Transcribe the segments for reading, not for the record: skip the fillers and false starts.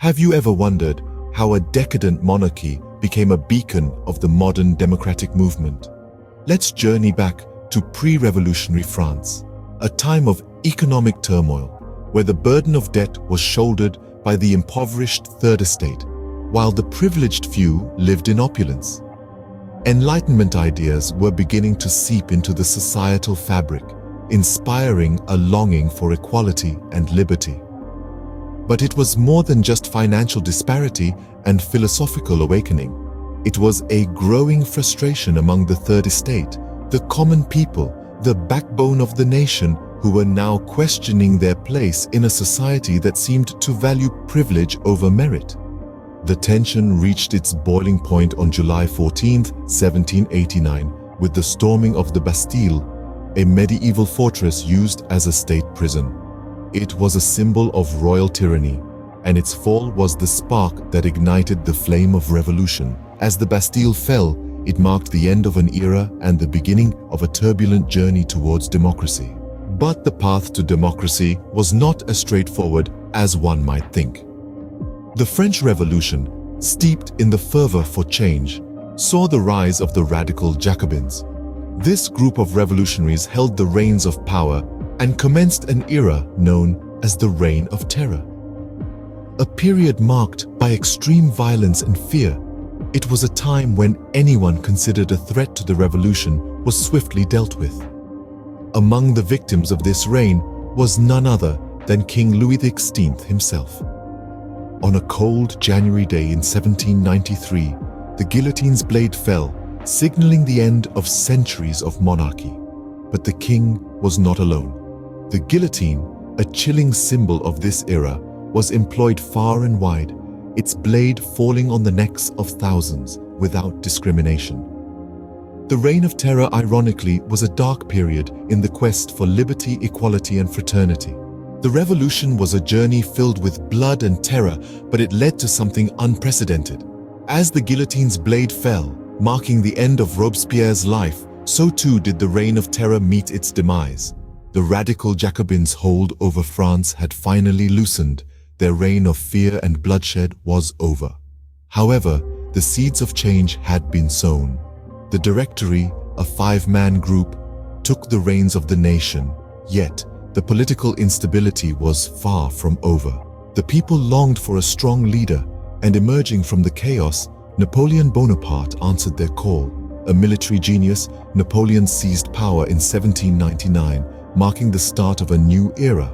Have you ever wondered how a decadent monarchy became a beacon of the modern democratic movement? Let's journey back to pre-revolutionary France, a time of economic turmoil where the burden of debt was shouldered by the impoverished third estate, while the privileged few lived in opulence. Enlightenment ideas were beginning to seep into the societal fabric, inspiring a longing for equality and liberty. But it was more than just financial disparity and philosophical awakening. It was a growing frustration among the third estate, the common people, the backbone of the nation, who were now questioning their place in a society that seemed to value privilege over merit. The tension reached its boiling point on July 14, 1789, with the storming of the Bastille, a medieval fortress used as a state prison. It was a symbol of royal tyranny, and its fall was the spark that ignited the flame of revolution. As the Bastille fell, it marked the end of an era and the beginning of a turbulent journey towards democracy. But the path to democracy was not as straightforward as one might think. The French Revolution, steeped in the fervor for change, saw the rise of the radical Jacobins. This group of revolutionaries held the reins of power and commenced an era known as the Reign of Terror. A period marked by extreme violence and fear. It was a time when anyone considered a threat to the revolution was swiftly dealt with. Among the victims of this reign was none other than King Louis XVI himself. On a cold January day in 1793, the guillotine's blade fell, signaling the end of centuries of monarchy. But the king was not alone. The guillotine, a chilling symbol of this era, was employed far and wide, its blade falling on the necks of thousands without discrimination. The Reign of Terror, ironically, was a dark period in the quest for liberty, equality, and fraternity. The revolution was a journey filled with blood and terror, but it led to something unprecedented. As the guillotine's blade fell, marking the end of Robespierre's life, so too did the Reign of Terror meet its demise. The radical Jacobins' hold over France had finally loosened. Their reign of fear and bloodshed was over. However, the seeds of change had been sown. The Directory, a five-man group, took the reins of the nation, yet the political instability was far from over. The people longed for a strong leader, and emerging from the chaos, Napoleon Bonaparte answered their call. A military genius, Napoleon seized power in 1799, marking the start of a new era.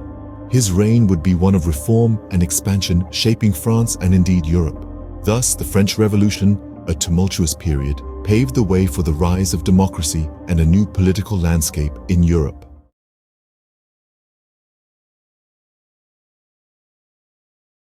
His reign would be one of reform and expansion, shaping France and indeed Europe. Thus, the French Revolution, a tumultuous period, paved the way for the rise of democracy and a new political landscape in Europe.